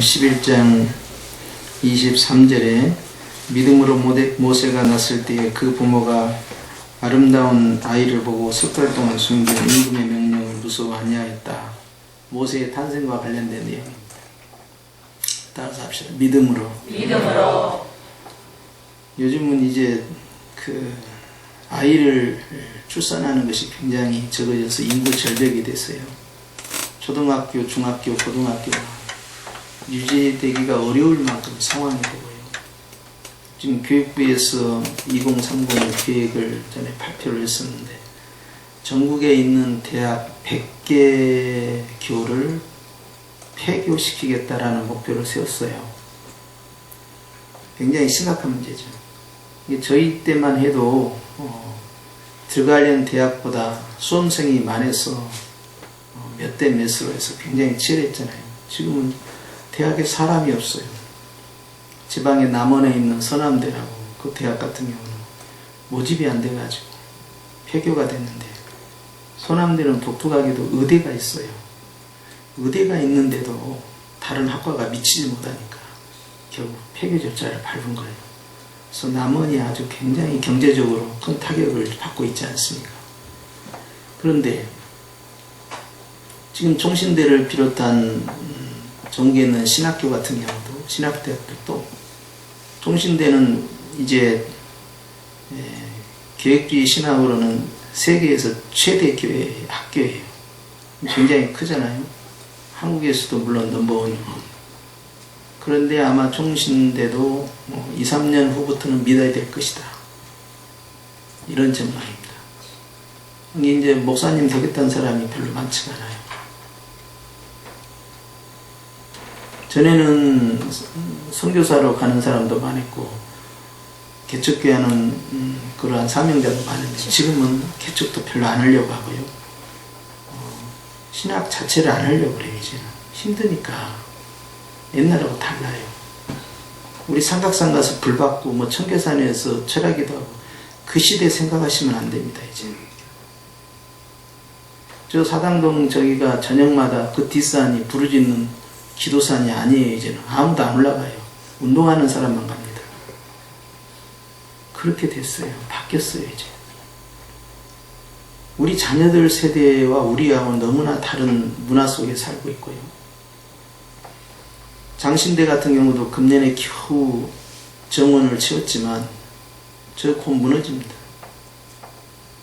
11장 23절에 믿음으로 모세가 났을 때에 그 부모가 아름다운 아이를 보고 석 달 동안 숨긴 임금의 명령을 무서워 아니하였다. 모세의 탄생과 관련된 내용입니다. 따라서 합시다. 믿음으로. 요즘은 이제 그 아이를 출산하는 것이 굉장히 적어져서 인구 절벽이 됐어요. 초등학교, 중학교, 고등학교가 유지되기가 어려울 만큼 상황이 되고요. 지금 교육부에서 2030 계획을 전에 발표를 했었는데 전국에 있는 대학 100개 교를 폐교시키겠다라는 목표를 세웠어요. 굉장히 심각한 문제죠. 저희 때만 해도 들어가려는 대학보다 수험생이 많아서 몇 대 몇으로 해서 굉장히 치열했잖아요. 지금은 대학에 사람이 없어요. 지방의 남원에 있는 서남대라고 그 대학 같은 경우는 모집이 안 돼가지고 폐교가 됐는데, 서남대는 독특하게도 의대가 있어요. 의대가 있는데도 다른 학과가 미치지 못하니까 결국 폐교 절차를 밟은 거예요. 그래서 남원이 아주 굉장히 경제적으로 큰 타격을 받고 있지 않습니까? 그런데 지금 총신대를 비롯한 전국에 있는 신학교 같은 경우도, 신학대학들도 총신대는 이제 계획주의 신학으로는 세계에서 최대 교회 학교예요. 굉장히 크잖아요. 한국에서도 물론 넘버원이고. 그런데 아마 총신대도 2, 3년 후부터는 믿어야 될 것이다. 이런 전망입니다. 이게 이제 목사님 되겠다는 사람이 별로 많지가 않아요. 전에는 선교사로 가는 사람도 많았고 개척교회 하는 그러한 사명자도 많은데 지금은 개척도 별로 안 하려고 하고요. 신학 자체를 안 하려고 그래요. 이제는 힘드니까. 옛날하고 달라요. 우리 삼각산 가서 불 받고 뭐 청계산에서 철학기도 하고 그 시대 생각하시면 안 됩니다. 이제 저 사당동 저기가 저녁마다 그 뒷산이 부르짖는 기도산이 아니에요. 이제는 아무도 안 올라가요. 운동하는 사람만 갑니다. 그렇게 됐어요. 바뀌었어요. 이제 우리 자녀들 세대와 우리하고는 너무나 다른 문화 속에 살고 있고요. 장신대 같은 경우도 금년에 겨우 정원을 채웠지만 저 곧 무너집니다.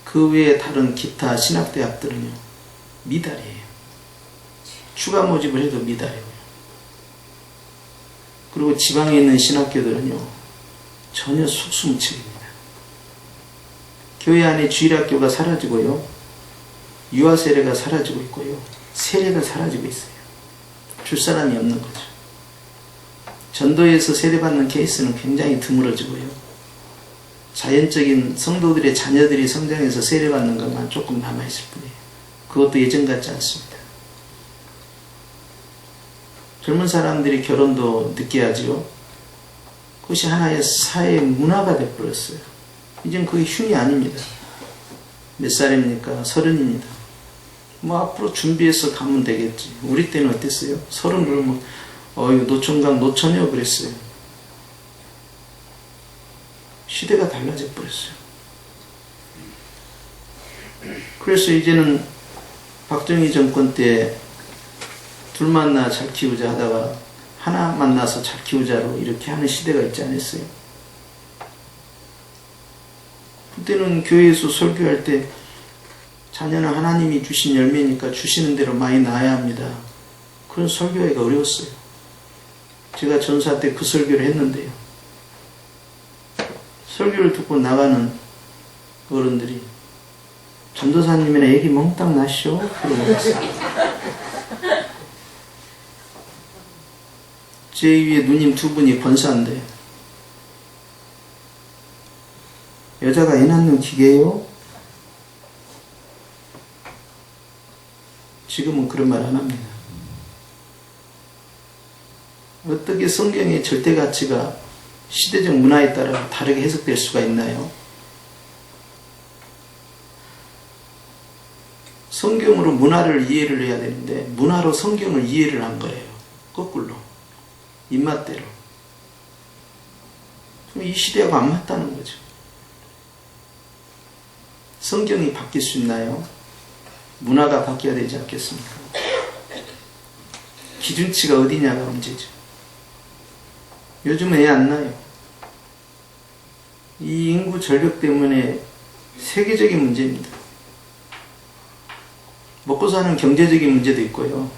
그 외에 다른 기타 신학대학들은요 미달이에요. 추가 모집을 해도 미달이고요. 그리고 지방에 있는 신학교들은요 전혀 속수무책입니다. 교회 안에 주일학교가 사라지고요, 유아세례가 사라지고 있고요, 세례가 사라지고 있어요. 줄 사람이 없는 거죠. 전도에서 세례받는 케이스는 굉장히 드물어지고요, 자연적인 성도들의 자녀들이 성장해서 세례받는 것만 조금 남아있을 뿐이에요. 그것도 예전 같지 않습니다. 젊은 사람들이 결혼도 늦게 하지요. 그것이 하나의 사회의 문화가 되어버렸어요. 이젠 그게 흉이 아닙니다. 몇 살입니까? 30입니다. 뭐 앞으로 준비해서 가면 되겠지. 우리 때는 어땠어요? 30 그러면 노총각 노처녀 그랬어요. 시대가 달라져 버렸어요. 그래서 이제는 박정희 정권 때 둘 만나 잘 키우자 하다가 하나 만나서 잘 키우자로 이렇게 하는 시대가 있지 않았어요? 그때는 교회에서 설교할 때 자녀는 하나님이 주신 열매니까 주시는 대로 많이 낳아야 합니다. 그런 설교하기가 어려웠어요. 제가 전사 때 그 설교를 했는데요, 설교를 듣고 나가는 어른들이 전도사님이나 애기 멍땅 낳으시오? 그러고 있어요. 제 위에 누님 두 분이 권사인데 여자가 애 낳는 기계예요? 지금은 그런 말 안 합니다. 어떻게 성경의 절대 가치가 시대적 문화에 따라 다르게 해석될 수가 있나요? 성경으로 문화를 이해를 해야 되는데 문화로 성경을 이해를 한 거예요. 거꾸로. 입맛대로. 이 시대하고 안 맞다는 거죠. 성경이 바뀔 수 있나요? 문화가 바뀌어야 되지 않겠습니까? 기준치가 어디냐가 문제죠. 요즘 애 안 나요. 이 인구 절벽 때문에 세계적인 문제입니다. 먹고 사는 경제적인 문제도 있고요.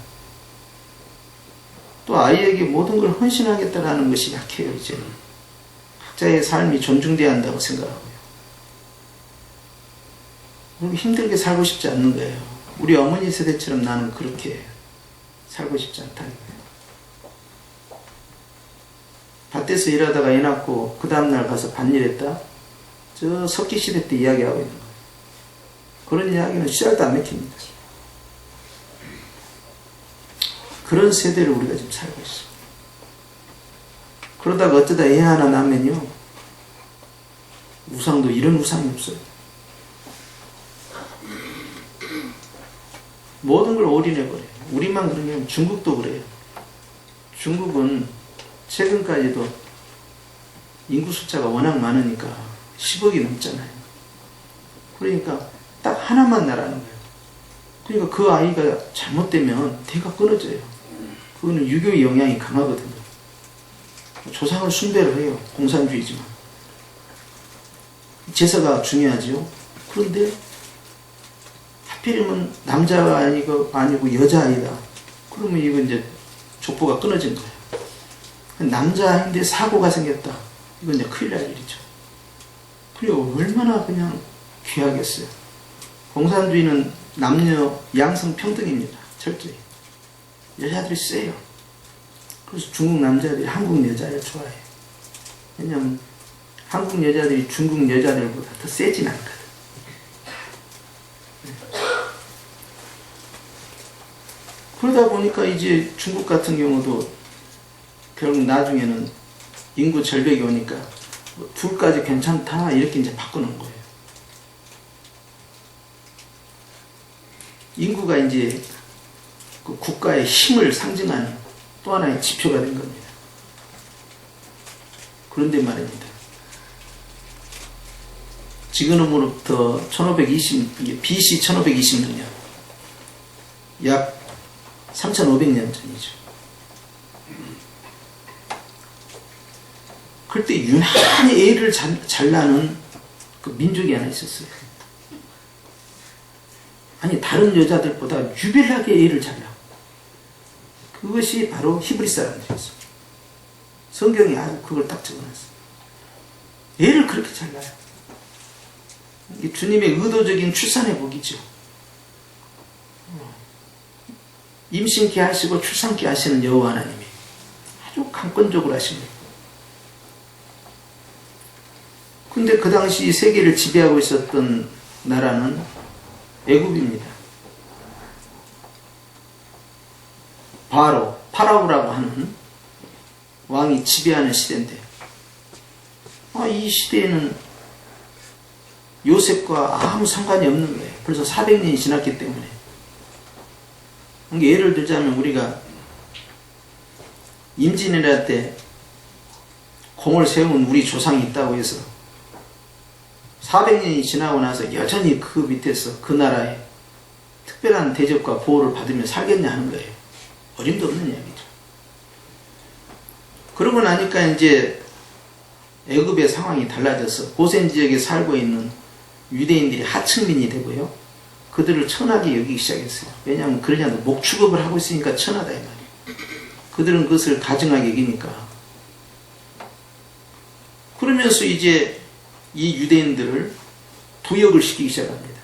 또 아이에게 모든 걸 헌신하겠다라는 것이 약해요, 이제는. 각자의 삶이 존중돼야 한다고 생각하고요. 그리고 힘들게 살고 싶지 않는 거예요. 우리 어머니 세대처럼 나는 그렇게 살고 싶지 않다는 거예요. 밭에서 일하다가 애 낳고 그 다음날 가서 밭일했다? 저 석기시대 때 이야기하고 있는 거예요. 그런 이야기는 씨알도 안 맥힙니다. 그런 세대를 우리가 지금 살고 있어요. 그러다가 어쩌다 애 하나 낳으면요, 우상도 이런 우상이 없어요. 모든 걸 올인해버려요. 우리만 그런 게 아니라 중국도 그래요. 중국은 최근까지도 인구 숫자가 워낙 많으니까 10억이 넘잖아요. 그러니까 딱 하나만 나라는 거예요. 그러니까 그 아이가 잘못되면 대가 끊어져요. 그거는 유교의 영향이 강하거든요. 조상을 숭배를 해요. 공산주의지만. 제사가 중요하죠. 그런데 하필이면 남자가 아니고 여자아이다. 그러면 이거 이제 족보가 끊어진 거예요. 남자아이인데 사고가 생겼다. 이건 이제 큰일 날 일이죠. 그리고 얼마나 그냥 귀하겠어요. 공산주의는 남녀 양성 평등입니다. 철저히. 여자들이 세요. 그래서 중국 남자들이 한국 여자를 좋아해요. 왜냐하면 한국 여자들이 중국 여자들보다 더 세진 않거든. 그러다 보니까 이제 중국 같은 경우도 결국 나중에는 인구 절벽이 오니까 뭐 둘까지 괜찮다 이렇게 이제 바꾸는 거예요. 인구가 이제 그 국가의 힘을 상징하는 또 하나의 지표가 된 겁니다. 그런데 말입니다. 지금으로부터 BC 1520년, 약 3500년 전이죠. 그때 유난히 애를 잘 낳는 그 민족이 하나 있었어요. 아니 다른 여자들보다 유별나게 애를 잘 낳아. 그것이 바로 히브리 사람들이었어요. 성경이 아주 그걸 딱 적어놨어요. 애를 그렇게 잘 낳아요. 이게 주님의 의도적인 출산의 복이죠. 임신케 하시고 출산케 하시는 여호와 하나님이 아주 강권적으로 하신 거예요. 근데 그 당시 세계를 지배하고 있었던 나라는 애굽입니다. 파라오라고 하는 왕이 지배하는 시대인데, 이 시대에는 요셉과 아무 상관이 없는 거예요. 벌써 400년이 지났기 때문에. 예를 들자면 우리가 임진왜란 때 공을 세운 우리 조상이 있다고 해서 400년이 지나고 나서 여전히 그 밑에서 그 나라에 특별한 대접과 보호를 받으며 살겠냐 하는 거예요. 어림도 없는 이야기죠. 그러고 나니까 이제 애굽의 상황이 달라져서 고센 지역에 살고 있는 유대인들이 하층민이 되고요. 그들을 천하게 여기기 시작했어요. 왜냐하면 그러지 않아도 목축업을 하고 있으니까 천하다 이 말이에요. 그들은 그것을 가증하게 여기니까. 그러면서 이제 이 유대인들을 부역을 시키기 시작합니다.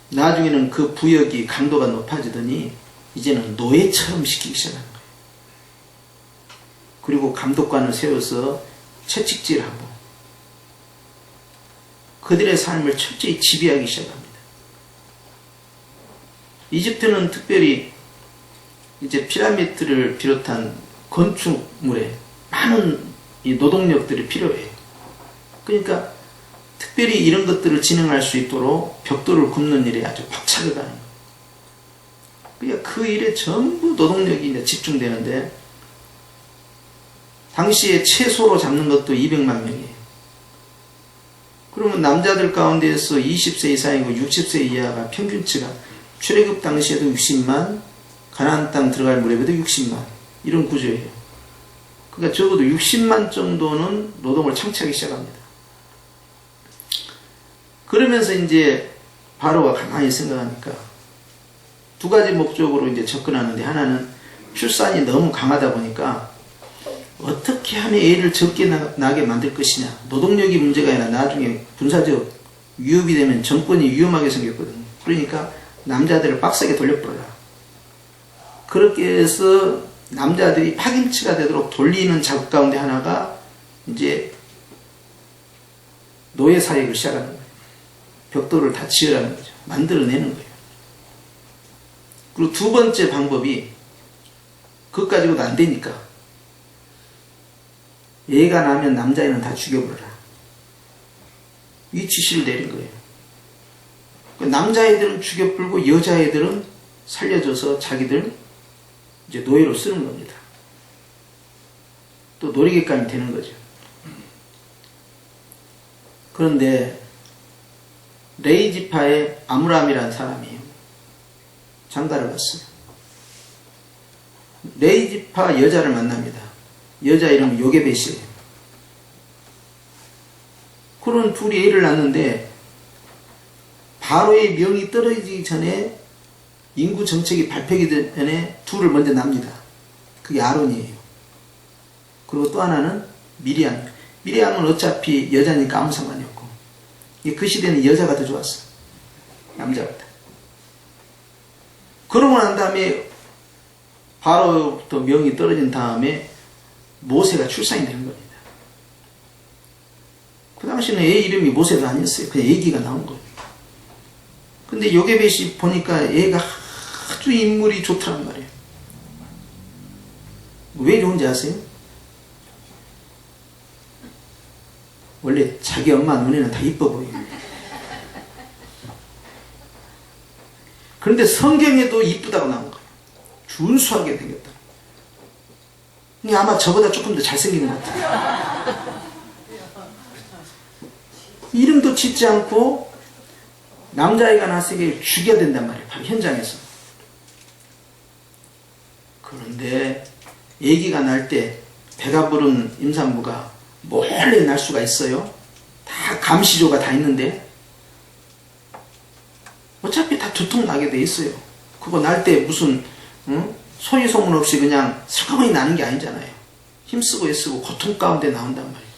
나중에는 그 부역이 강도가 높아지더니 이제는 노예처럼 시키기 시작하는 거예요. 그리고 감독관을 세워서 채찍질하고 그들의 삶을 철저히 지배하기 시작합니다. 이집트는 특별히 이제 피라미드를 비롯한 건축물에 많은 이 노동력들이 필요해요. 그러니까 특별히 이런 것들을 진행할 수 있도록 벽돌을 굽는 일에 아주 박차게 가는 거예요. 그러니까 그 일에 전부 노동력이 이제 집중되는데, 당시에 최소로 잡는 것도 200만 명이에요. 그러면 남자들 가운데에서 20세 이상이고 60세 이하가 평균치가 출애굽 당시에도 60만, 가나안 땅 들어갈 무렵에도 60만, 이런 구조예요. 그러니까 적어도 60만 정도는 노동을 창취하기 시작합니다. 그러면서 이제 바로가 가만히 생각하니까 두 가지 목적으로 이제 접근하는데, 하나는 출산이 너무 강하다 보니까 어떻게 하면 애를 적게 나게 만들 것이냐. 노동력이 문제가 아니라 나중에 군사적 위협이 되면 정권이 위험하게 생겼거든요. 그러니까 남자들을 빡세게 돌려버려라. 그렇게 해서 남자들이 파김치가 되도록 돌리는 작업 가운데 하나가 이제 노예 사역을 시작하는 거예요. 벽돌을 다 지으라는 거죠. 만들어내는 거예요. 그리고 두 번째 방법이, 그것 가지고도 안 되니까 애가 나면 남자애는 다 죽여버려라, 이 지시를 내린 거예요. 남자애들은 죽여불고 여자애들은 살려줘서 자기들 이제 노예로 쓰는 겁니다. 또 노리개감이 되는 거죠. 그런데 레위 지파의 아므람이라는 사람이 장가를 갔어요. 레위 지파 여자를 만납니다. 여자 이름은 요게벳이에요. 그런 둘이 애를 낳는데 바로의 명이 떨어지기 전에, 인구 정책이 발표되기 전에 둘을 먼저 납니다. 그게 아론이에요. 그리고 또 하나는 미리암. 미리암은 어차피 여자니까 아무 상관이 없고, 그 시대는 여자가 더 좋았어, 남자보다. 그러고 난 다음에 바로부터 명이 떨어진 다음에 모세가 출산이 되는 겁니다. 그 당시에는 애 이름이 모세도 아니었어요. 그냥 애기가 나온 거예요. 근데 요게벳이 보니까 애가 아주 인물이 좋다는 말이에요. 왜 좋은지 아세요? 원래 자기 엄마 눈에는 다 이뻐 보여요. 그런데 성경에도 이쁘다고 나온 거예요. 준수하게 생겼다. 아마 저보다 조금 더 잘생긴 것 같아요. 이름도 짓지 않고 남자아이가 나서게 죽여야 된단 말이에요. 바로 현장에서. 그런데 아기가 날 때 배가 부른 임산부가 몰래 날 수가 있어요. 다 감시조가 다 있는데 어차피 다 두통 나게 돼 있어요. 그거 날 때 무슨 소위 소문 없이 그냥 슬그머니 나는 게 아니잖아요. 힘쓰고 애쓰고 고통 가운데 나온단 말이에요.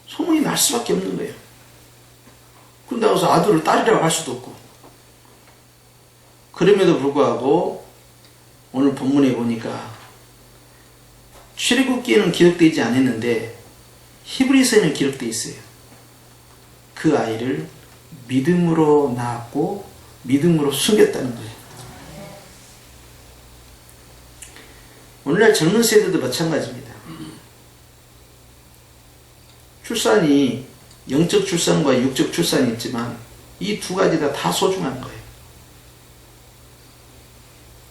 소문이 날 수밖에 없는 거예요. 그런다고 해서 아들을 딸이라고 할 수도 없고. 그럼에도 불구하고 오늘 본문에 보니까 출애굽기에는 기록되지 않았는데 히브리서에는 기록되어 있어요. 그 아이를 믿음으로 낳았고 믿음으로 숨겼다는 거예요. 오늘날 젊은 세대도 마찬가지입니다. 출산이 영적 출산과 육적 출산이 있지만 이 두 가지 다 소중한 거예요.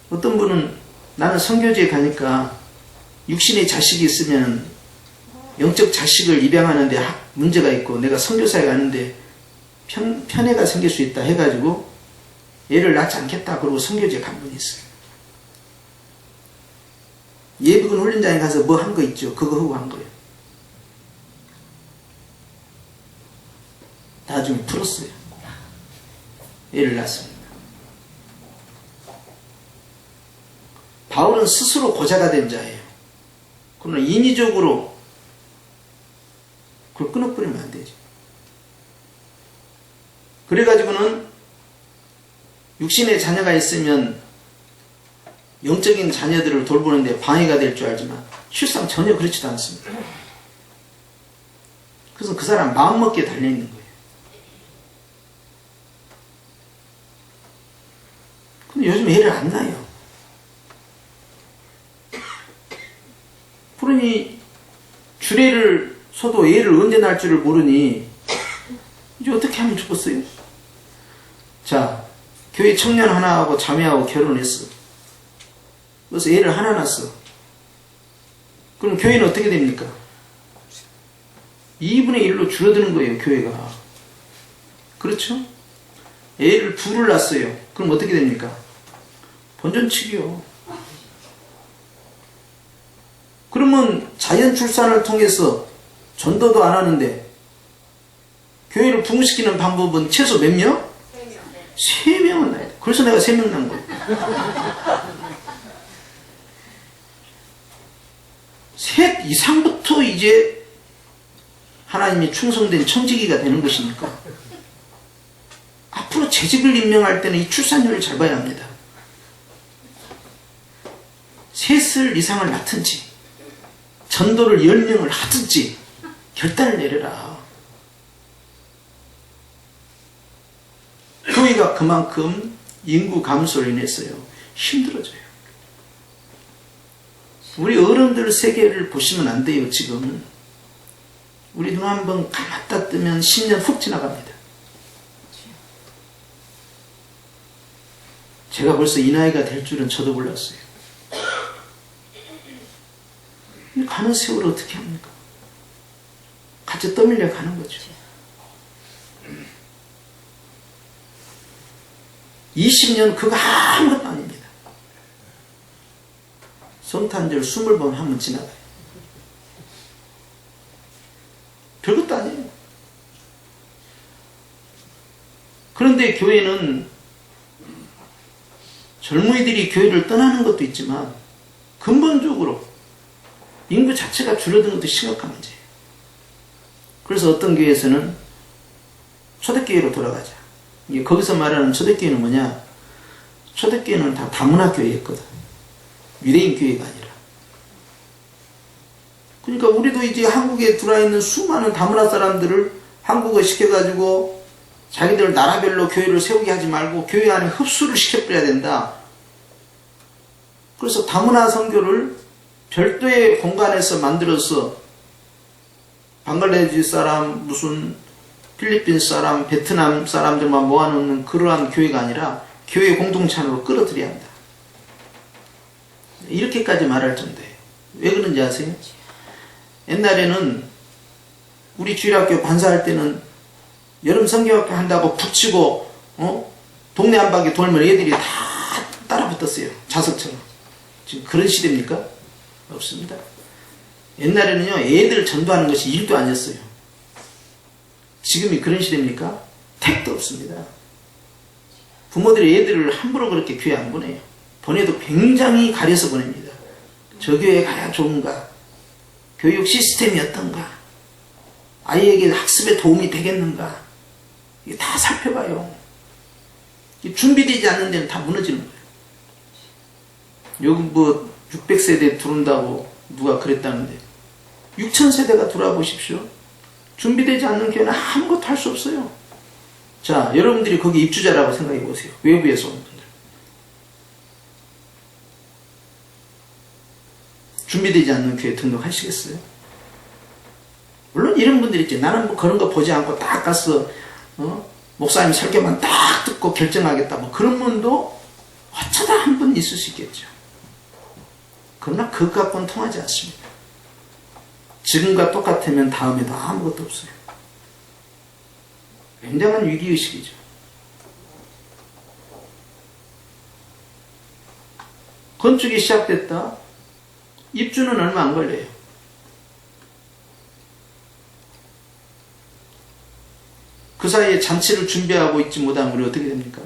어떤 분은 나는 선교지에 가니까 육신의 자식이 있으면 영적 자식을 입양하는데 문제가 있고 내가 선교사에 가는데 편애가 생길 수 있다 해가지고 애를 낳지 않겠다 그러고 선교지에 간 분이 있어요. 예비군 훈련장에 가서 뭐 한 거 있죠. 그거 하고 한 거예요. 나중에 풀었어요. 애를 낳습니다. 바울은 스스로 고자가 된 자예요. 그러나 인위적으로 그걸 끊어버리면 안 되죠. 그래가지고는 육신의 자녀가 있으면 영적인 자녀들을 돌보는데 방해가 될 줄 알지만 실상 전혀 그렇지도 않습니다. 그래서 그 사람 마음먹기에 달려있는 거예요. 근데 요즘 애를 안 낳아요. 그러니 주례를 서도 애를 언제 낳을 줄을 모르니 이제 어떻게 하면 좋겠어요? 자, 교회 청년 하나하고 자매하고 결혼했어. 그래서 애를 하나 낳았어. 그럼 교회는 어떻게 됩니까? 2분의 1로 줄어드는 거예요, 교회가. 그렇죠? 애를 둘을 낳았어요. 그럼 어떻게 됩니까? 본전치기요. 그러면 자연 출산을 통해서 전도도 안 하는데 교회를 부흥시키는 방법은 최소 몇 명? 3명은 낳아야 돼. 그래서 내가 3명 낳은 거예요. 셋 이상부터 이제 하나님이 충성된 청지기가 되는 것이니까 앞으로 재직을 임명할 때는 이 출산율을 잘 봐야 합니다. 셋을 이상을 낳든지 전도를 10명을 하든지 결단을 내려라. 교회가 그만큼 인구 감소로 인해서요 힘들어져요. 우리 어른들 세계를 보시면 안 돼요. 지금 우리 눈 한번 감았다 뜨면 10년 훅 지나갑니다. 제가 벌써 이 나이가 될 줄은 저도 몰랐어요. 가는 세월을 어떻게 합니까? 같이 떠밀려 가는 거죠. 20년 그거 아무것도 아닙니다. 성탄절 20번 하면 지나가요. 별것도 아니에요. 그런데 교회는 젊은이들이 교회를 떠나는 것도 있지만 근본적으로 인구 자체가 줄어드는 것도 심각한 문제예요. 그래서 어떤 교회에서는 초대교회로 돌아가자. 이게 거기서 말하는 초대교회는 뭐냐? 초대교회는 다 다문화교회였거든. 유대인 교회가 아니라. 그러니까 우리도 이제 한국에 들어와 있는 수많은 다문화 사람들을 한국어 시켜가지고 자기들 나라별로 교회를 세우게 하지 말고 교회 안에 흡수를 시켜버려야 된다. 그래서 다문화 선교를 별도의 공간에서 만들어서 방글라데시 사람, 무슨 필리핀 사람, 베트남 사람들만 모아놓는 그러한 교회가 아니라 교회 공동체 안으로 끌어들여야 한다. 이렇게까지 말할 정도예요. 왜 그런지 아세요? 옛날에는 우리 주일학교 반사할 때는 여름 성경학교 한다고 붙이고 동네 한 바퀴 돌면 애들이 다 따라 붙었어요. 자석처럼. 지금 그런 시대입니까? 없습니다. 옛날에는요 애들 전도하는 것이 일도 아니었어요. 지금이 그런 시대입니까? 택도 없습니다. 부모들이 애들을 함부로 그렇게 교회 안 보내요. 보내도 굉장히 가려서 보냅니다. 저 교회에 가야 좋은가? 교육 시스템이 어떤가? 아이에게 학습에 도움이 되겠는가? 이게 다 살펴봐요. 준비되지 않는 데는 다 무너지는 거예요. 여기 뭐 600세대 들어온다고 누가 그랬다는데 6000세대가 들어와 보십시오. 준비되지 않는 교회는 아무것도 할 수 없어요. 자, 여러분들이 거기 입주자라고 생각해 보세요. 외부에서 온 분들. 준비되지 않는 교회 등록하시겠어요? 물론 이런 분들이 있지. 나는 뭐 그런 거 보지 않고 딱 가서 목사님 설교만 딱 듣고 결정하겠다. 뭐 그런 분도 어쩌다 한 분 있을 수 있겠죠. 그러나 그것 갖고는 통하지 않습니다. 지금과 똑같으면 다음에도 아무것도 없어요. 굉장한 위기의식이죠. 건축이 시작됐다. 입주는 얼마 안 걸려요. 그 사이에 잔치를 준비하고 있지 못하면 우리 어떻게 됩니까?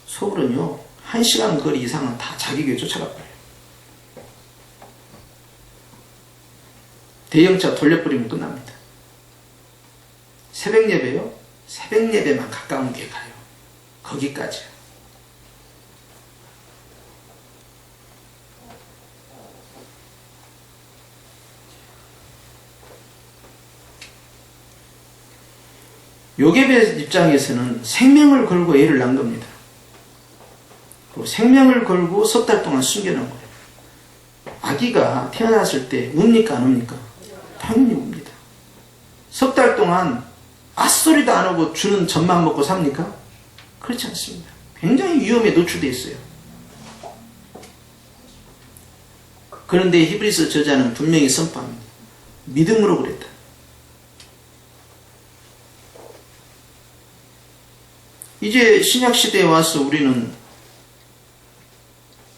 서울은요 1시간 거리 이상은 다 자기 교회 쫓아가버려요. 대형차 돌려버리면 끝납니다. 새벽 예배요? 새벽 예배만 가까운 게 가요. 거기까지요. 요괴배 입장에서는 생명을 걸고 애를 낳은 겁니다. 그리고 생명을 걸고 석 달 동안 숨겨놓은 거예요. 아기가 태어났을 때 웁니까 안 웁니까? 당연히 웁니다. 석 달 동안 앗소리도 안 하고 주는 젖만 먹고 삽니까? 그렇지 않습니다. 굉장히 위험에 노출되어 있어요. 그런데 히브리서 저자는 분명히 선포합니다. 믿음으로 그랬다. 이제 신약시대에 와서 우리는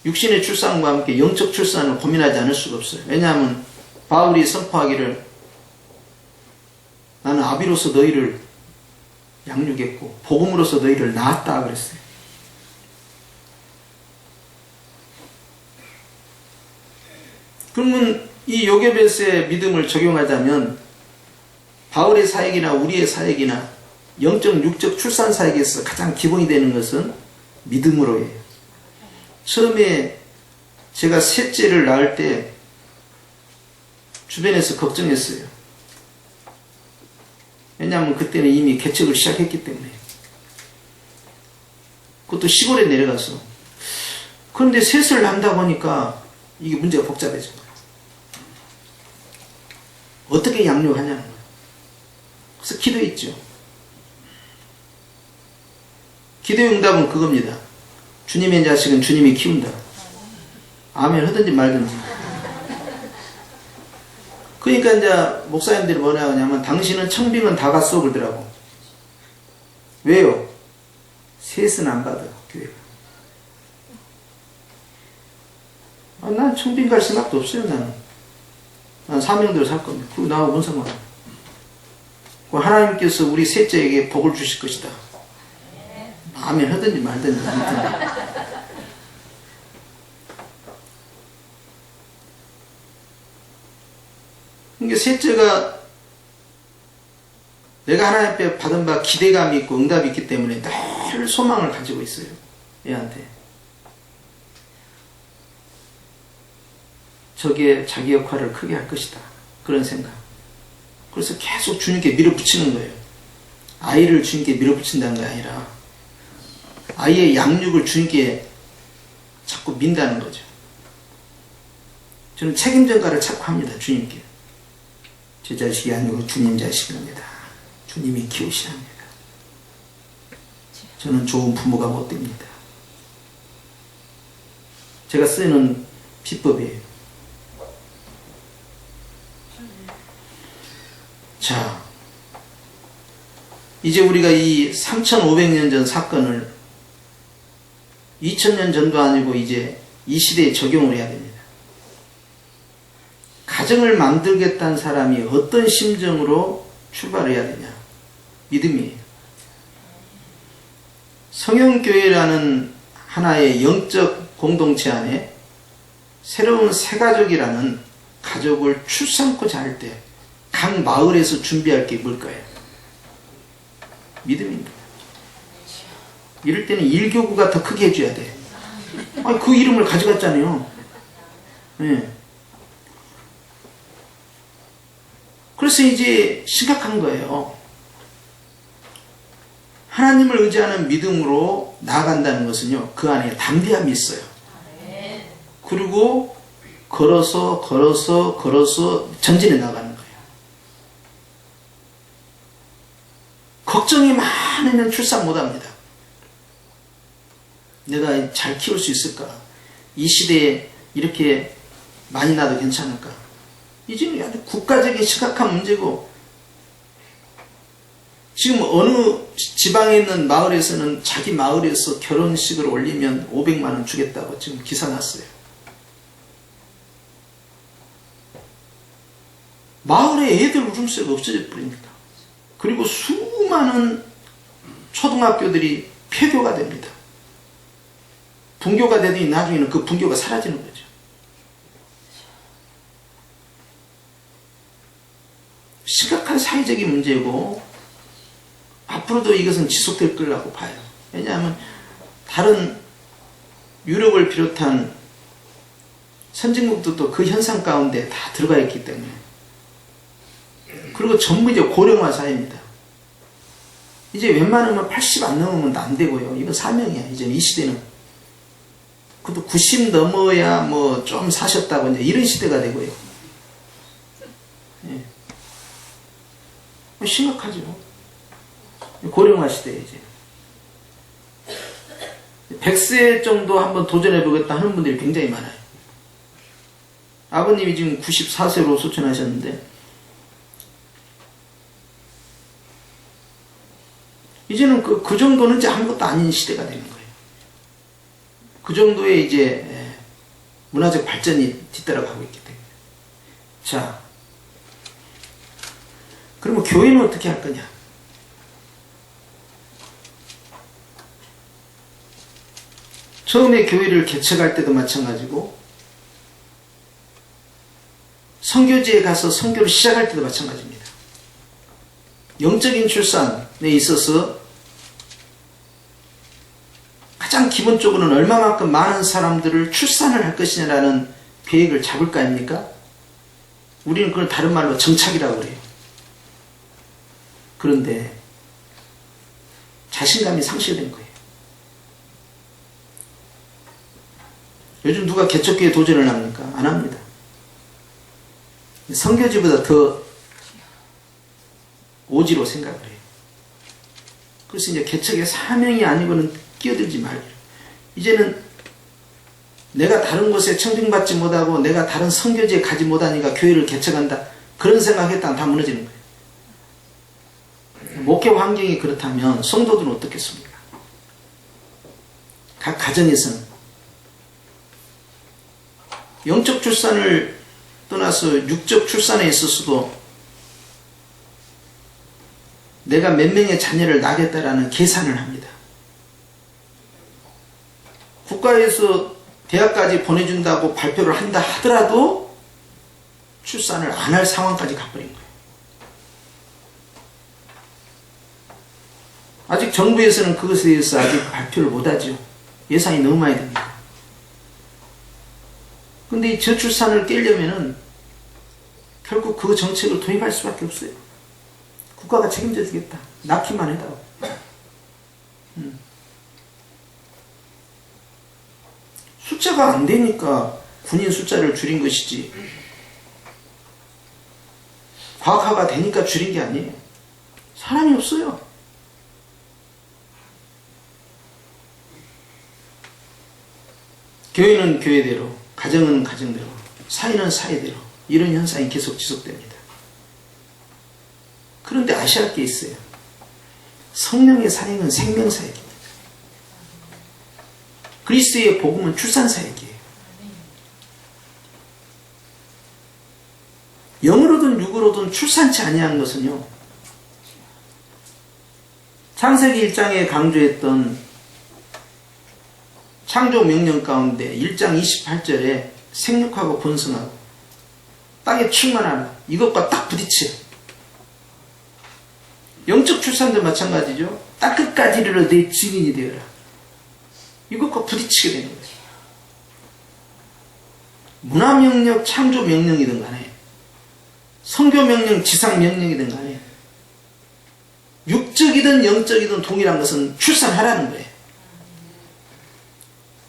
육신의 출산과 함께 영적 출산을 고민하지 않을 수가 없어요. 왜냐하면 바울이 선포하기를 나는 아비로서 너희를 양육했고 복음으로서 너희를 낳았다 그랬어요. 그러면 이 요게베스의 믿음을 적용하자면 바울의 사역이나 우리의 사역이나 영적 육적 출산 사역에서 가장 기본이 되는 것은 믿음으로 해요. 처음에 제가 셋째를 낳을 때 주변에서 걱정했어요. 왜냐하면 그때는 이미 개척을 시작했기 때문에. 그것도 시골에 내려가서. 그런데 셋을 낳는다 보니까 이게 문제가 복잡해져. 어떻게 양육하냐는 거예요. 그래서 기도했죠. 기도의 응답은 그겁니다. 주님의 자식은 주님이 키운다. 아멘 하든지 말든지. 그러니까 이제 목사님들이 뭐라 하냐면 당신은 청빙은 다 갔어 그러더라고. 왜요? 셋은 안 받아 교회가. 난 청빙 갈 생각도 없어요. 난 사명대로 살 겁니다. 그리고 나하고 뭔 상관이야. 하나님께서 우리 셋째에게 복을 주실 것이다. 아멘 하든지 말든지. 그러니까 셋째가 내가 하나님 앞에 받은 바 기대감이 있고 응답이 있기 때문에 늘 소망을 가지고 있어요. 얘한테. 저게 자기 역할을 크게 할 것이다. 그런 생각. 그래서 계속 주님께 밀어붙이는 거예요. 아이를 주님께 밀어붙인다는 게 아니라 아이의 양육을 주님께 자꾸 민다는 거죠. 저는 책임전가를 자꾸 합니다. 주님께. 제 자식이 아니고 주님 자식입니다. 주님이 키우시랍니다. 저는 좋은 부모가 못 됩니다. 제가 쓰는 비법이에요. 자, 이제 우리가 이 3500년 전 사건을 2000년 전도 아니고 이제 이 시대에 적용을 해야 됩니다. 가정을 만들겠다는 사람이 어떤 심정으로 출발해야 되냐? 믿음이에요. 성형교회라는 하나의 영적 공동체 안에 새로운 새가족이라는 가족을 출산코자 할 때 각 마을에서 준비할 게 뭘까요? 믿음입니다. 이럴 때는 일교구가 더 크게 해줘야 돼. 아니, 그 이름을 가져갔잖아요. 네. 그래서 이제 심각한 거예요. 하나님을 의지하는 믿음으로 나아간다는 것은요, 그 안에 담대함이 있어요. 그리고 걸어서 전진해 나가는 거예요. 걱정이 많으면 출산 못합니다. 내가 잘 키울 수 있을까? 이 시대에 이렇게 많이 나도 괜찮을까? 이제는 아주 국가적인 심각한 문제고, 지금 어느 지방에 있는 마을에서는 자기 마을에서 결혼식을 올리면 500만 원 주겠다고 지금 기사 났어요. 마을에 애들 울음소리가 없어져 버립니다. 그리고 수많은 초등학교들이 폐교가 됩니다. 분교가 되더니 나중에는 그 분교가 사라지는 거죠. 심각한 사회적인 문제고 앞으로도 이것은 지속될 거라고 봐요. 왜냐하면 다른 유럽을 비롯한 선진국들도 그 현상 가운데 다 들어가 있기 때문에. 그리고 전부 이제 고령화 사회입니다. 이제 웬만하면 80 안 넘으면 안 되고요. 이건 사명이야. 이제 이 시대는. 그것도 90 넘어야 뭐 좀 사셨다고 이제 이런 시대가 되고요. 예. 심각하죠. 고령화 시대에 이제 100세 정도 한번 도전해 보겠다 하는 분들이 굉장히 많아요. 아버님이 지금 94세로 소천하셨는데 이제는 그 정도는 이제 아무것도 아닌 시대가 되는 거예요. 그 정도의 이제 문화적 발전이 뒤따라가고 있기 때문에. 자, 그러면 교회는 어떻게 할 거냐? 처음에 교회를 개척할 때도 마찬가지고 선교지에 가서 선교를 시작할 때도 마찬가지입니다. 영적인 출산에 있어서 가장 기본적으로는 얼마만큼 많은 사람들을 출산을 할 것이냐라는 계획을 잡을 거 아닙니까? 우리는 그걸 다른 말로 정착이라고 그래요. 그런데 자신감이 상실된 거예요. 요즘 누가 개척교회 도전을 합니까? 안 합니다. 선교지보다 더 오지로 생각을 해요. 그래서 이제 개척의 사명이 아니고는 끼어들지 말고 이제는 내가 다른 곳에 청빙받지 못하고 내가 다른 선교지에 가지 못하니까 교회를 개척한다. 그런 생각했다면 다 무너지는 거예요. 목회 환경이 그렇다면 성도들은 어떻겠습니까? 각 가정에서는 영적 출산을 떠나서 육적 출산에 있어서도 내가 몇 명의 자녀를 낳겠다라는 계산을 합니다. 국가에서 대학까지 보내준다고 발표를 한다 하더라도 출산을 안 할 상황까지 가버린 거예요. 아직 정부에서는 그것에 대해서 아직 발표를 못하죠. 예산이 너무 많이 듭니다. 근데 이 저출산을 깨려면은 결국 그 정책을 도입할 수밖에 없어요. 국가가 책임져 주겠다. 낳기만 해달라고. 숫자가 안 되니까 군인 숫자를 줄인 것이지 과학화가 되니까 줄인 게 아니에요. 사람이 없어요. 교회는 교회대로, 가정은 가정대로, 사회는 사회대로 이런 현상이 계속 지속됩니다. 그런데 아셔야 할 게 있어요. 성령의 사역은 생명사역입니다. 그리스도의 복음은 출산사역이에요. 영으로든 육으로든 출산치 아니한 것은요, 창세기 1장에 강조했던 창조 명령 가운데 1장 28절에 생육하고 번성하고 땅에 충만하라, 이것과 딱 부딪혀요. 영적 출산도 마찬가지죠. 땅 끝까지 이르러 내 증인이 되어라. 이것과 부딪히게 되는 거죠. 문화명령, 창조명령이든 간에 선교명령, 지상명령이든 간에 육적이든 영적이든 동일한 것은 출산하라는 거예요.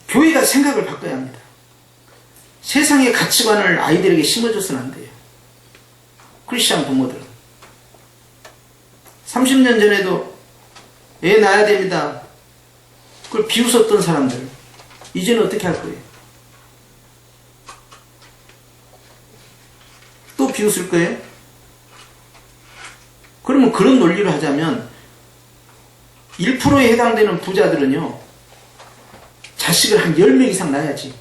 교회가 생각을 바꿔야 합니다. 세상의 가치관을 아이들에게 심어줘서는 안 돼요. 크리스찬 부모들은 30년 전에도 애 낳아야 됩니다. 그걸 비웃었던 사람들 이제는 어떻게 할 거예요? 또 비웃을 거예요? 그러면 그런 논리로 하자면 1%에 해당되는 부자들은요, 자식을 한 10명 이상 낳아야지.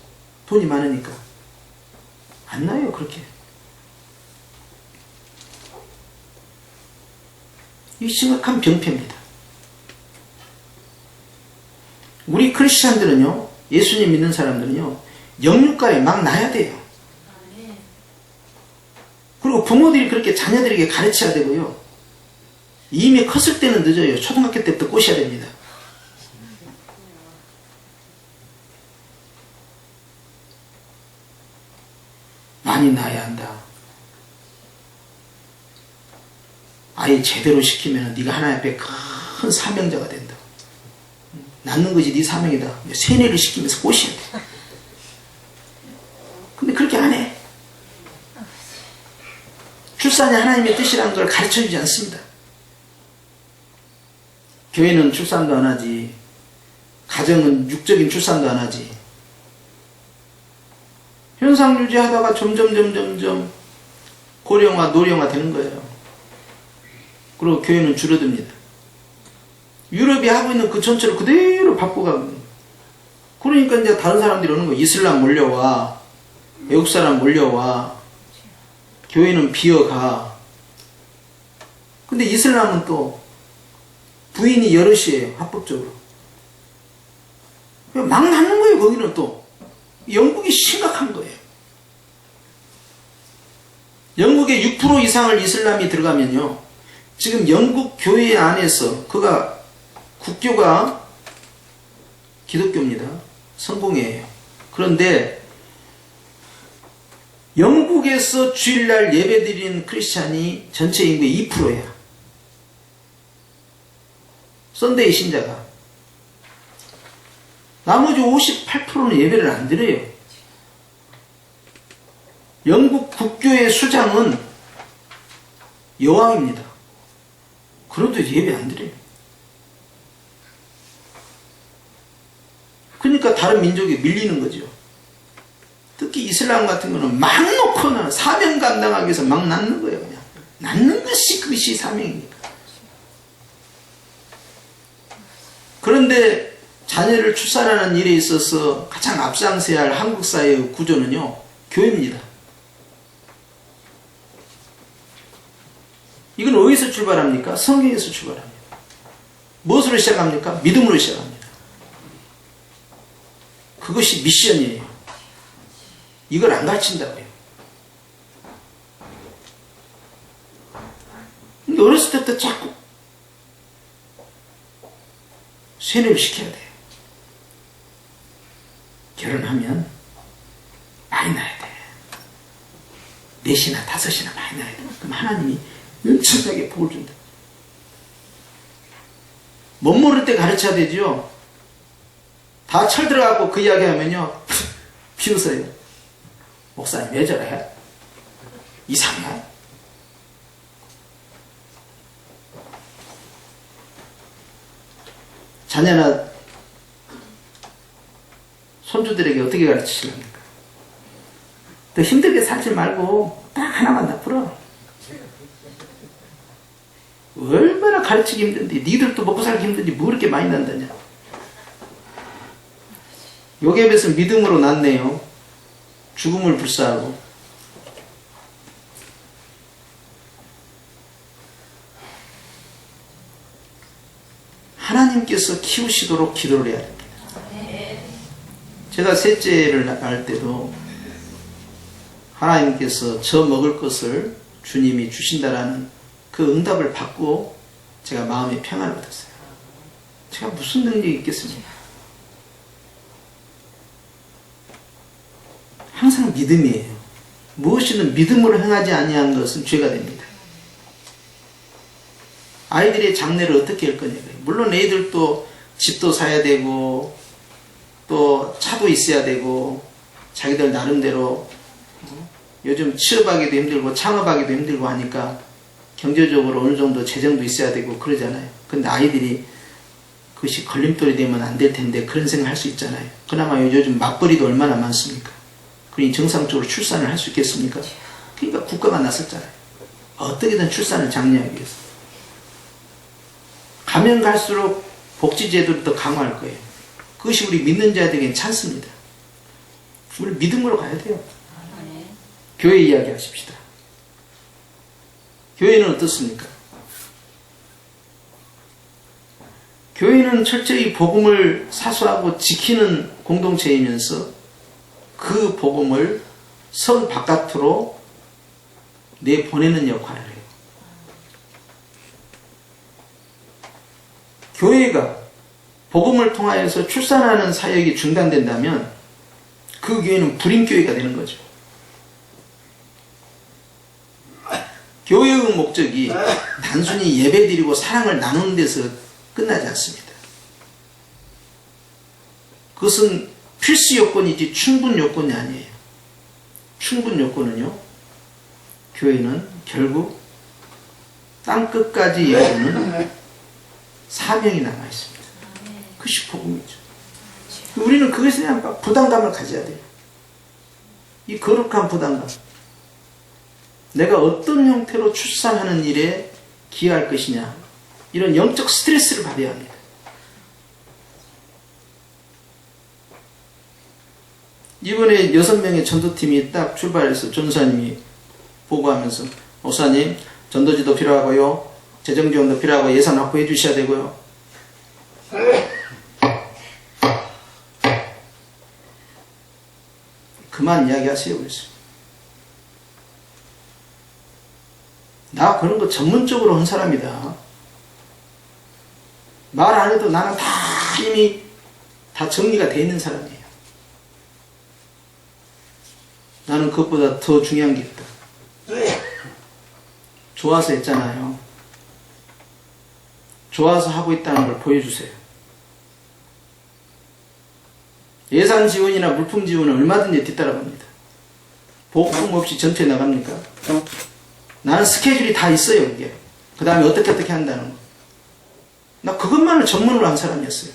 돈이 많으니까. 안 낳아요, 그렇게. 이 심각한 병폐입니다. 우리 크리스찬들은요, 예수님 믿는 사람들은요, 영육가에 막 낳아야 돼요. 그리고 부모들이 그렇게 자녀들에게 가르쳐야 되고요. 이미 컸을 때는 늦어요. 초등학교 때부터 꼬셔야 됩니다. 많이 낳아야 한다. 아예 제대로 시키면 네가 하나님 앞에 큰 사명자가 된다. 낳는 것이 네 사명이다. 세뇌를 시키면서 꼬셔야 돼. 근데 그렇게 안 해. 출산이 하나님의 뜻이라는 걸 가르쳐주지 않습니다. 교회는 출산도 안 하지. 가정은 육적인 출산도 안 하지. 현상 유지하다가 점점 고령화, 노령화 되는 거예요. 그리고 교회는 줄어듭니다. 유럽이 하고 있는 그 전체를 그대로 바꿔가거든요. 그러니까 이제 다른 사람들이 오는 거예요. 이슬람 몰려와, 외국 사람 몰려와, 교회는 비어가. 근데 이슬람은 또 부인이 여럿이에요. 합법적으로. 막 낳는 거예요. 거기는 또. 영국이 심각한 거예요. 영국의 6% 이상을 이슬람이 들어가면요. 지금 영국 교회 안에서 국교가 기독교입니다. 성공회예요. 그런데 영국에서 주일날 예배드리는 크리스찬이 전체 인구의 2%예요. 썬데이 신자가. 나머지 58%는 예배를 안 드려요. 영국 국교의 수장은 여왕입니다. 그런데도 예배 안 드려요. 그러니까 다른 민족에 밀리는 거죠. 특히 이슬람 같은 거는 막 놓고는 사명 감당하기 위해서 막 낳는 거예요. 그냥. 낳는 것이 그것이 사명이니까. 그런데 자녀를 출산하는 일에 있어서 가장 앞장서야 할 한국 사회의 구조는요. 교회입니다. 이건 어디서 출발합니까? 성경에서 출발합니다. 무엇으로 시작합니까? 믿음으로 시작합니다. 그것이 미션이에요. 이걸 안 가르친다고요. 근데 어렸을 때부터 자꾸 세뇌를 시켜야 돼요. 결혼하면 많이 낳아야 돼. 4이나 5이나 많이 낳아야 돼. 그럼 하나님이 엄청나게 복을 준다. 못 모를 때 가르쳐야 되죠. 다 철들어갖고 그 이야기 하면요. 비웃어요. 목사님 왜 저래? 이상해? 자녀나 손주들에게 어떻게 가르치시렵니까? 더 힘들게 살지 말고 딱 하나만 다 풀어. 얼마나 가르치기 힘든데 니들도 먹고 살기 힘든데 뭐 이렇게 많이 난다냐. 여기에 비해서 믿음으로 낳네요. 죽음을 불사하고. 하나님께서 키우시도록 기도를 해야 됩니다. 제가 셋째를 낳을 때도 하나님께서 저 먹을 것을 주님이 주신다라는 그 응답을 받고 제가 마음의 평안을 얻었어요. 제가 무슨 능력이 있겠습니까? 항상 믿음이에요. 무엇이든 믿음으로 행하지 아니한 것은 죄가 됩니다. 아이들의 장래를 어떻게 할 거냐고요. 물론 애들도 집도 사야 되고 또 차도 있어야 되고 자기들 나름대로 요즘 취업하기도 힘들고 창업하기도 힘들고 하니까 경제적으로 어느 정도 재정도 있어야 되고 그러잖아요. 근데 아이들이 그것이 걸림돌이 되면 안 될 텐데 그런 생각 할 수 있잖아요. 그나마 요즘 맞벌이도 얼마나 많습니까? 그러니 정상적으로 출산을 할 수 있겠습니까? 그러니까 국가가 나섰잖아요. 어떻게든 출산을 장려하기 위해서. 가면 갈수록 복지제도를 더 강화할 거예요. 그것이 우리 믿는 자들에게는 찬스입니다. 우리 믿음으로 가야 돼요. 교회 이야기 하십시다. 교회는 어떻습니까? 교회는 철저히 복음을 사수하고 지키는 공동체이면서 그 복음을 성 바깥으로 내보내는 역할을 해요. 교회가 복음을 통하여서 출산하는 사역이 중단된다면 그 교회는 불임교회가 되는 거죠. 교회의 목적이 단순히 예배드리고 사랑을 나누는 데서 끝나지 않습니다. 그것은 필수 요건이지 충분 요건이 아니에요. 충분 요건은요, 교회는 결국 땅끝까지 이르는 사명이 남아 있습니다. 그것이 복음이죠. 우리는 그것에 대한 부담감을 가져야 돼요. 이 거룩한 부담감. 내가 어떤 형태로 출산하는 일에 기여할 것이냐. 이런 영적 스트레스를 받아야 합니다. 이번에 6명의 전도팀이 딱 출발해서 전사님이 보고하면서 목사님 전도지도 필요하고요. 재정지원도 필요하고 예산 확보해 주셔야 되고요. 그만 이야기하세요. 그랬어요. 나 그런 거 전문적으로 한 사람이다. 말 안 해도 나는 다 이미 다 정리가 돼 있는 사람이에요. 나는 그것보다 더 중요한 게 있다. 좋아서 했잖아요. 좋아서 하고 있다는 걸 보여주세요. 예산 지원이나 물품 지원은 얼마든지 뒤따라갑니다. 보험 없이 전투에 나갑니까? 나는 스케줄이 다 있어요. 이게. 그 다음에 어떻게 한다는 거. 나 그것만을 전문으로 한 사람이었어요.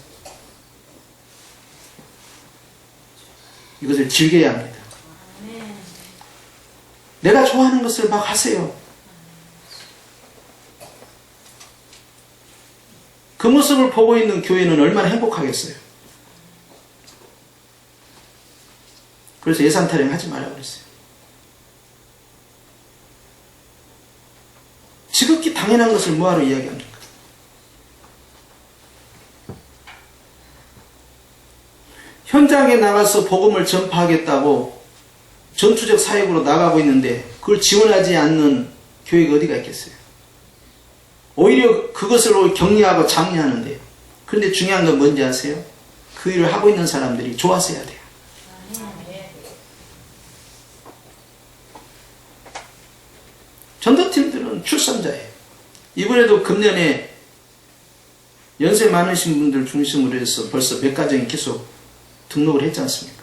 이것을 즐겨야 합니다. 내가 좋아하는 것을 막 하세요. 그 모습을 보고 있는 교회는 얼마나 행복하겠어요. 그래서 예산 타령 하지 말라고 그랬어요. 지극히 당연한 것을 뭐하러 이야기합니까? 현장에 나가서 복음을 전파하겠다고 전투적 사역으로 나가고 있는데 그걸 지원하지 않는 교회가 어디가 있겠어요? 오히려 그것을 격려하고 장려하는데요. 그런데 중요한 건 뭔지 아세요? 그 일을 하고 있는 사람들이 좋아서 해야 돼요. 전도팀들은 출산자예요. 이번에도 금년에 연세 많으신 분들 중심으로 해서 벌써 100가정이 계속 등록을 했지 않습니까?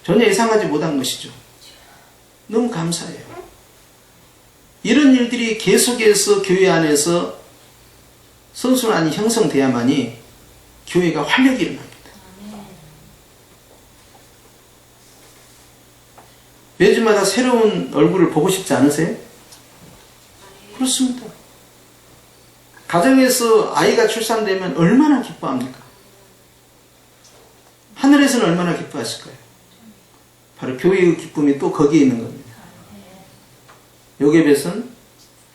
전혀 예상하지 못한 것이죠. 너무 감사해요. 이런 일들이 계속해서 교회 안에서 선순환이 형성돼야만이 교회가 활력이 일어납니다. 매주마다 새로운 얼굴을 보고 싶지 않으세요? 그렇습니다. 가정에서 아이가 출산되면 얼마나 기뻐합니까? 하늘에서는 얼마나 기뻐하실까요? 바로 교회의 기쁨이 또 거기에 있는 겁니다. 요괴벳은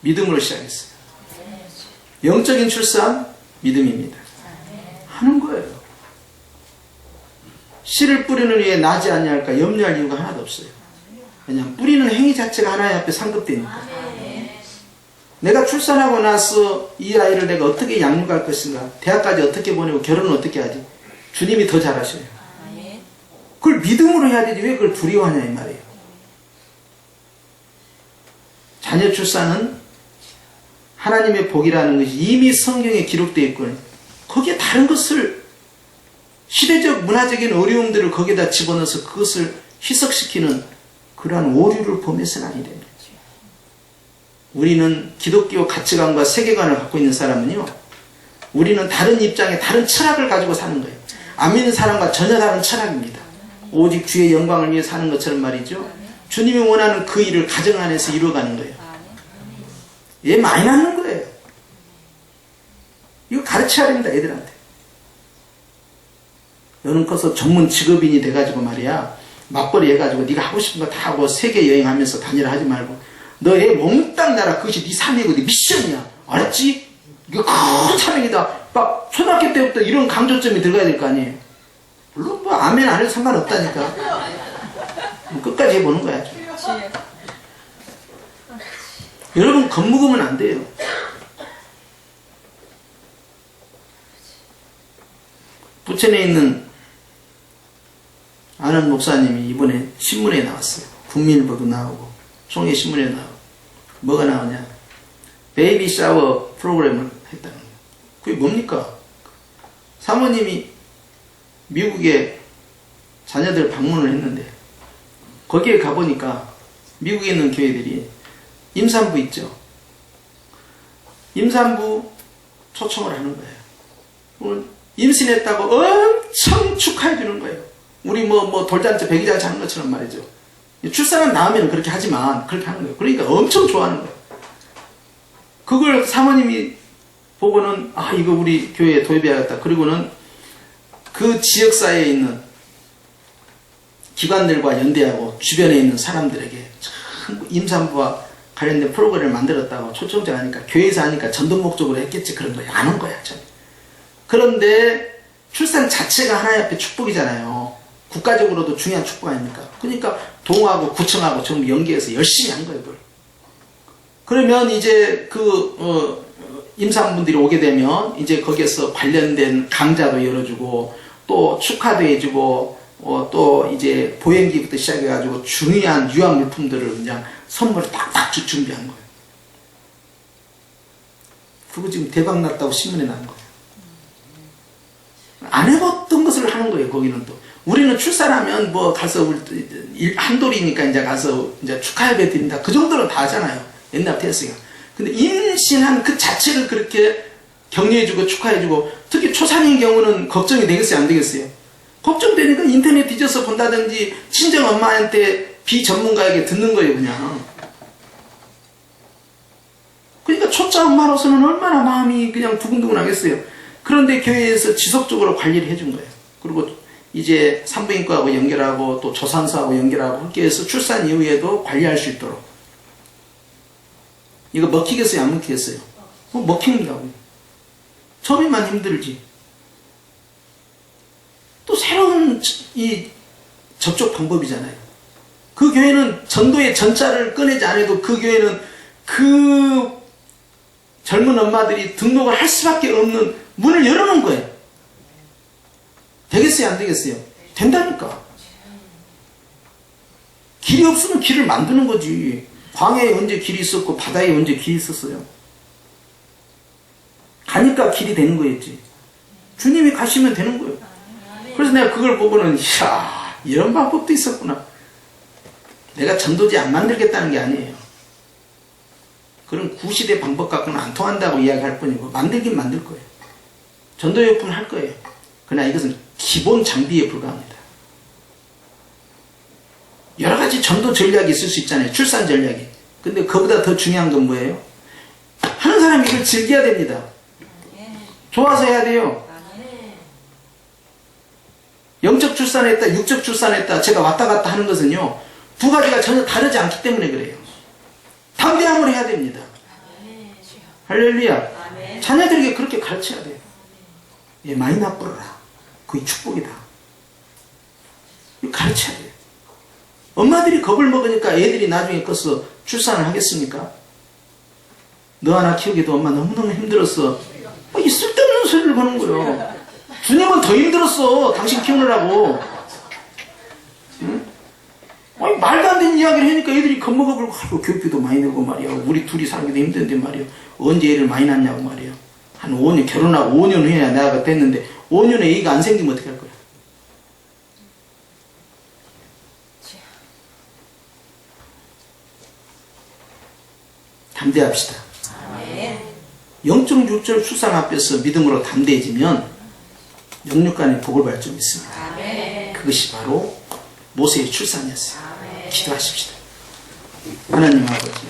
믿음으로 시작했어요. 영적인 출산, 믿음입니다. 하는 거예요. 씨를 뿌리는 위에 나지 아니할까 염려할 이유가 하나도 없어요. 왜냐하면 뿌리는 행위 자체가 하나님 앞에 상급되니까. 내가 출산하고 나서 이 아이를 내가 어떻게 양육할 것인가, 대학까지 어떻게 보내고 결혼은 어떻게 하지, 주님이 더 잘하셔요. 그걸 믿음으로 해야 되지 왜 그걸 두려워하냐 이 말이에요. 자녀 출산은 하나님의 복이라는 것이 이미 성경에 기록되어 있고 거기에 다른 것을 시대적 문화적인 어려움들을 거기에다 집어넣어서 그것을 희석시키는 그러한 오류를 보면서는 아니 됩니다. 우리는 기독교 가치관과 세계관을 갖고 있는 사람은요, 우리는 다른 입장에 다른 철학을 가지고 사는 거예요. 안 믿는 사람과 전혀 다른 철학입니다. 오직 주의 영광을 위해 사는 것처럼 말이죠. 주님이 원하는 그 일을 가정 안에서 이루어가는 거예요. 얘 많이 낳는 거예요. 이거 가르쳐야 됩니다, 애들한테. 너는 커서 전문 직업인이 돼가지고 말이야, 맞벌이 해가지고 네가 하고 싶은 거 다 하고 세계 여행하면서 다니라 하지 말고 너 애 몽땅 나라. 그것이 네 삶이고 네 미션이야. 알았지? 이거 큰 사명이다. 막 초등학교 때부터 이런 강조점이 들어가야 될 거 아니에요. 물론 뭐 아멘 안 해도 상관없다니까. 끝까지 해보는 거야. 여러분 겁먹으면 안 돼요. 부천에 있는 아는 목사님이 이번에 신문에 나왔어요. 국민일보도 나오고 총회 신문에 나오고. 뭐가 나오냐, 베이비 샤워 프로그램을 했다는 거예요. 그게 뭡니까? 사모님이 미국에 자녀들 방문을 했는데 거기에 가보니까 미국에 있는 교회들이 임산부 있죠. 임산부 초청을 하는 거예요. 오늘 임신했다고 엄청 축하해 주는 거예요. 우리 돌잔치 백이장치 하는 것처럼 말이죠. 출산한 다음에는 그렇게 하지만 그렇게 하는 거예요. 그러니까 엄청 좋아하는 거예요. 그걸 사모님이 보고는 이거 우리 교회에 도입해야겠다. 그리고는 그 지역사회에 있는 기관들과 연대하고 주변에 있는 사람들에게 임산부와 관련된 프로그램을 만들었다고 초청자 하니까 교회에서 하니까 전도 목적으로 했겠지. 그런 거예요. 안 온 거야. 전. 그런데 출산 자체가 하나의 앞에 축복이잖아요. 국가적으로도 중요한 축복 아닙니까? 그러니까 동하고 구청하고 전부 연계해서 열심히 한 거예요. 그걸. 그러면 이제 임산분들이 오게 되면 이제 거기에서 관련된 강좌도 열어주고 또 축하도 해주고 또 이제 보행기부터 시작해가지고 중요한 유아물품들을 그냥 선물을 딱딱 준비한 거예요. 그거 지금 대박 났다고 신문에 난 거예요. 안 해봤던 것을 하는 거예요. 거기는 또 우리는 출산하면 가서 한돌이니까 이제 가서 이제 축하 예배 드린다. 그 정도는 다 하잖아요. 옛날부터 했으니까. 근데 임신한 그 자체를 그렇게 격려해주고 축하해주고 특히 초산인 경우는 걱정이 되겠어요? 안 되겠어요? 걱정되니까 인터넷 뒤져서 본다든지 친정 엄마한테 비전문가에게 듣는 거예요. 그냥. 그러니까 초짜 엄마로서는 얼마나 마음이 그냥 두근두근 하겠어요. 그런데 교회에서 지속적으로 관리를 해준 거예요. 그리고 이제 산부인과하고 연결하고 또 조산소하고 연결하고 그렇게 해서 출산 이후에도 관리할 수 있도록. 이거 먹히겠어요? 안 먹히겠어요? 먹힙니다. 처음에만 힘들지. 또 새로운 이 접촉 방법이잖아요. 그 교회는 전도의 전자를 꺼내지 않아도 그 교회는 그 젊은 엄마들이 등록을 할 수밖에 없는 문을 열어놓은 거예요. 되겠어요? 안 되겠어요? 된다니까. 길이 없으면 길을 만드는 거지. 광야에 언제 길이 있었고 바다에 언제 길이 있었어요? 가니까 길이 되는 거였지. 주님이 가시면 되는 거예요. 그래서 내가 그걸 보고는 이야 이런 방법도 있었구나. 내가 전도지 안 만들겠다는 게 아니에요. 그런 구시대 방법 갖고는 안 통한다고 이야기할 뿐이고 만들긴 만들 거예요. 전도요품을 할 거예요. 그러나 이것은 기본 장비에 불과합니다. 여러 가지 전도 전략이 있을 수 있잖아요. 출산 전략이. 근데 그보다 더 중요한 건 뭐예요? 하는 사람이 이걸 즐겨야 됩니다. 좋아서 해야 돼요. 영적 출산했다, 육적 출산했다, 제가 왔다 갔다 하는 것은요, 두 가지가 전혀 다르지 않기 때문에 그래요. 담대함으로 해야 됩니다. 할렐루야. 자녀들에게 그렇게 가르쳐야 돼요. 예, 많이 나쁘라. 그게 축복이다. 가르쳐야 돼요. 엄마들이 겁을 먹으니까 애들이 나중에 커서 출산을 하겠습니까? 너 하나 키우기도 엄마 너무너무 힘들었어. 이 쓸데없는 소리를 거는 거예요. 주님은 더 힘들었어. 당신 키우느라고. 응? 아니, 말도 안 되는 이야기를 하니까 애들이 겁먹어버리고, 아이고, 교육비도 많이 내고 말이야. 우리 둘이 살기도 힘든데 말이야. 언제 애를 많이 낳냐고 말이야. 한 5년, 결혼하고 5년 후에야 내가 됐는데, 5년에 애가 안 생기면 어떻게 할 거야? 담대합시다. 영적 육적 출산 앞에서 믿음으로 담대해지면 영육간의 복을 받을 줄 믿습니다. 그것이 바로 모세의 출산이었어요. 기도하십시다. 하나님 아버지,